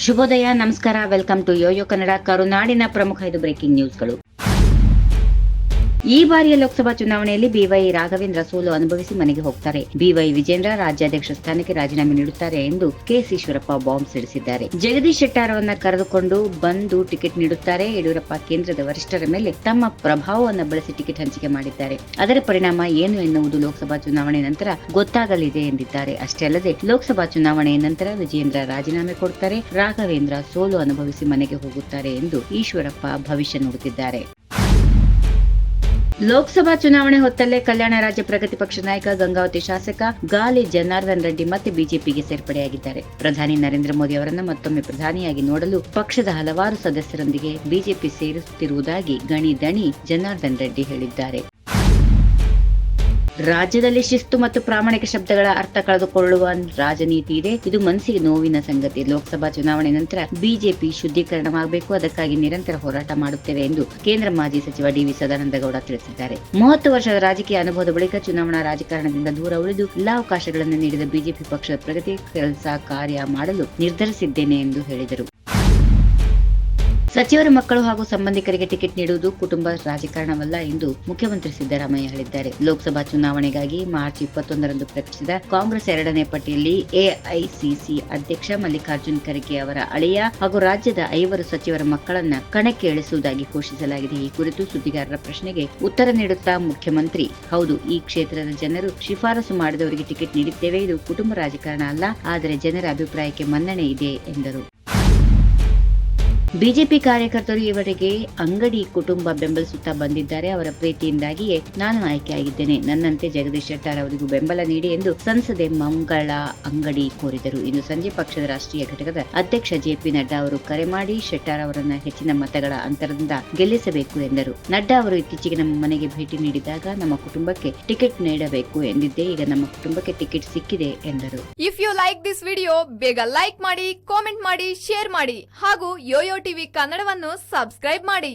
ಶುಭೋದಯ, ನಮಸ್ಕಾರ. Welcome to Yoyo Kannada. ಕರುನಾಡಿನ ಪ್ರಮುಖ 5 ಬ್ರೇಕಿಂಗ್ ನ್ಯೂಸ್ಗಳು. ಈ ಬಾರಿಯ ಲೋಕಸಭಾ ಚುನಾವಣೆಯಲ್ಲಿ ಬಿವೈ ರಾಘವೇಂದ್ರ ಸೋಲು ಅನುಭವಿಸಿ ಮನೆಗೆ ಹೋಗ್ತಾರೆ. ಬಿವೈ ವಿಜೇಂದ್ರ ರಾಜ್ಯಾಧ್ಯಕ್ಷ ಸ್ಥಾನಕ್ಕೆ ರಾಜೀನಾಮೆ ನೀಡುತ್ತಾರೆ ಎಂದು ಕೆಎಸ್ ಈಶ್ವರಪ್ಪ ಬಾಂಬ್ ಸಿಡಿಸಿದ್ದಾರೆ. ಜಗದೀಶ್ ಶೆಟ್ಟಾರ್ ಅವರನ್ನ ಕರೆದುಕೊಂಡು ಬಂದು ಟಿಕೆಟ್ ನೀಡುತ್ತಾರೆ. ಯಡಿಯೂರಪ್ಪ ಕೇಂದ್ರದ ವರಿಷ್ಠರ ಮೇಲೆ ತಮ್ಮ ಪ್ರಭಾವವನ್ನು ಬಳಸಿ ಟಿಕೆಟ್ ಹಂಚಿಕೆ ಮಾಡಿದ್ದಾರೆ. ಅದರ ಪರಿಣಾಮ ಏನು ಎನ್ನುವುದು ಲೋಕಸಭಾ ಚುನಾವಣೆ ನಂತರ ಗೊತ್ತಾಗಲಿದೆ ಎಂದಿದ್ದಾರೆ. ಅಷ್ಟೇ ಅಲ್ಲದೆ ಲೋಕಸಭಾ ಚುನಾವಣೆಯ ನಂತರ ವಿಜೇಂದ್ರ ರಾಜೀನಾಮೆ ಕೊಡುತ್ತಾರೆ, ರಾಘವೇಂದ್ರ ಸೋಲು ಅನುಭವಿಸಿ ಮನೆಗೆ ಹೋಗುತ್ತಾರೆ ಎಂದು ಈಶ್ವರಪ್ಪ ಭವಿಷ್ಯ ನುಡಿದಿದ್ದಾರೆ. ಲೋಕಸಭಾ ಚುನಾವಣೆ ಹೊತ್ತಲ್ಲೇ ಕಲ್ಯಾಣ ರಾಜ್ಯ ಪ್ರಗತಿ ಪಕ್ಷ ನಾಯಕ ಗಂಗಾವತಿ ಶಾಸಕ ಗಾಲಿ ಜನಾರ್ದನ್ ರೆಡ್ಡಿ ಮತ್ತೆ ಬಿಜೆಪಿಗೆ ಸೇರ್ಪಡೆಯಾಗಿದ್ದಾರೆ. ಪ್ರಧಾನಿ ನರೇಂದ್ರ ಮೋದಿ ಅವರನ್ನ ಮತ್ತೊಮ್ಮೆ ಪ್ರಧಾನಿಯಾಗಿ ನೋಡಲು ಪಕ್ಷದ ಹಲವಾರು ಸದಸ್ಯರೊಂದಿಗೆ ಬಿಜೆಪಿ ಸೇರುತ್ತಿರುವುದಾಗಿ ಗಣಿ ದಣಿ ಜನಾರ್ದನ್ ರೆಡ್ಡಿ ಹೇಳಿದ್ದಾರೆ. ರಾಜ್ಯದಲ್ಲಿ ಶಿಸ್ತು ಮತ್ತು ಪ್ರಾಮಾಣಿಕ ಶಬ್ದಗಳ ಅರ್ಥ ಕಳೆದುಕೊಳ್ಳುವ ರಾಜನೀತಿ ಇದೆ. ಇದು ಮನಸ್ಸಿಗೆ ನೋವಿನ ಸಂಗತಿ. ಲೋಕಸಭಾ ಚುನಾವಣೆ ನಂತರ ಬಿಜೆಪಿ ಶುದ್ಧೀಕರಣವಾಗಬೇಕು, ಅದಕ್ಕಾಗಿ ನಿರಂತರ ಹೋರಾಟ ಮಾಡುತ್ತೇವೆ ಎಂದು ಕೇಂದ್ರ ಮಾಜಿ ಸಚಿವ ಡಿ.ವಿ. ಸದಾನಂದಗೌಡ ತಿಳಿಸಿದ್ದಾರೆ. 30 ವರ್ಷದ ರಾಜಕೀಯ ಅನುಭವದ ಬಳಿಕ ಚುನಾವಣಾ ರಾಜಕಾರಣದಿಂದ ದೂರ ಉಳಿದು ಎಲ್ಲ ಅವಕಾಶಗಳನ್ನು ನೀಡಿದ ಬಿಜೆಪಿ ಪಕ್ಷದ ಪ್ರಗತಿ ಕೆಲಸ ಕಾರ್ಯ ಮಾಡಲು ನಿರ್ಧರಿಸಿದ್ದೇನೆ ಎಂದು ಹೇಳಿದರು. ಸಚಿವರ ಮಕ್ಕಳು ಹಾಗೂ ಸಂಬಂಧಿಕರಿಗೆ ಟಿಕೆಟ್ ನೀಡುವುದು ಕುಟುಂಬ ರಾಜಕಾರಣವಲ್ಲ ಎಂದು ಮುಖ್ಯಮಂತ್ರಿ ಸಿದ್ದರಾಮಯ್ಯ ಹೇಳಿದ್ದಾರೆ. ಲೋಕಸಭಾ ಚುನಾವಣೆಗಾಗಿ ಮಾರ್ಚ್ 21ರಂದು ಪ್ರಕಟಿಸಿದ ಕಾಂಗ್ರೆಸ್ 2ನೇ ಪಟ್ಟಿಯಲ್ಲಿ ಎಐಸಿಸಿ ಅಧ್ಯಕ್ಷ ಮಲ್ಲಿಕಾರ್ಜುನ್ ಖರ್ಗೆ ಅವರ ಅಳಿಯ ಹಾಗೂ ರಾಜ್ಯದ 5 ಸಚಿವರ ಮಕ್ಕಳನ್ನ ಕಣಕ್ಕೆ ಇಳಿಸುವುದಾಗಿ ಘೋಷಿಸಲಾಗಿದೆ. ಈ ಕುರಿತು ಸುದ್ದಿಗಾರರ ಪ್ರಶ್ನೆಗೆ ಉತ್ತರ ನೀಡುತ್ತಾ ಮುಖ್ಯಮಂತ್ರಿ, ಹೌದು, ಈ ಕ್ಷೇತ್ರದ ಜನರು ಶಿಫಾರಸು ಮಾಡಿದವರಿಗೆ ಟಿಕೆಟ್ ನೀಡಿದ್ದೇವೆ. ಇದು ಕುಟುಂಬ ರಾಜಕಾರಣ ಅಲ್ಲ, ಆದರೆ ಜನರ ಅಭಿಪ್ರಾಯಕ್ಕೆ ಮನ್ನಣೆ ಇದೆ ಎಂದರು. ಬಿಜೆಪಿ ಕಾರ್ಯಕರ್ತರು ಇವರಿಗೆ ಅಂಗಡಿ ಕುಟುಂಬ ಬೆಂಬಲಿಸುತ್ತಾ ಬಂದಿದ್ದಾರೆ. ಅವರ ಪ್ರೀತಿಯಿಂದಾಗಿಯೇ ನಾನು ಆಯ್ಕೆಯಾಗಿದ್ದೇನೆ. ನನ್ನಂತೆ ಜಗದೀಶ್ ಶೆಟ್ಟಾರ್ ಅವರಿಗೂ ಬೆಂಬಲ ನೀಡಿ ಎಂದು ಸಂಸದೆ ಮಂಗಳ ಅಂಗಡಿ ಕೋರಿದರು. ಇನ್ನು ಸಂಜೆ ಪಕ್ಷದ ರಾಷ್ಟ್ರೀಯ ಘಟಕದ ಅಧ್ಯಕ್ಷ ಜೆಪಿ ನಡ್ಡಾ ಅವರು ಕರೆ ಮಾಡಿ ಶೆಟ್ಟಾರ್ ಅವರನ್ನ ಹೆಚ್ಚಿನ ಮತಗಳ ಅಂತರದಿಂದ ಗೆಲ್ಲಿಸಬೇಕು ಎಂದರು. ನಡ್ಡಾ ಅವರು ಇತ್ತೀಚೆಗೆ ನಮ್ಮ ಮನೆಗೆ ಭೇಟಿ ನೀಡಿದಾಗ ನಮ್ಮ ಕುಟುಂಬಕ್ಕೆ ಟಿಕೆಟ್ ನೀಡಬೇಕು ಎಂದಿದ್ದೆ. ಈಗ ನಮ್ಮ ಕುಟುಂಬಕ್ಕೆ ಟಿಕೆಟ್ ಸಿಕ್ಕಿದೆ ಎಂದರು. If you like this video, ಬೇಗ ಲೈಕ್ ಮಾಡಿ, ಕಾಮೆಂಟ್ ಮಾಡಿ, ಶೇರ್ ಮಾಡಿ ಹಾಗೂ ಯೋಯೋ ಟಿವಿ ಕನ್ನಡವನ್ನು ಸಬ್ಸ್ಕ್ರೈಬ್ ಮಾಡಿ.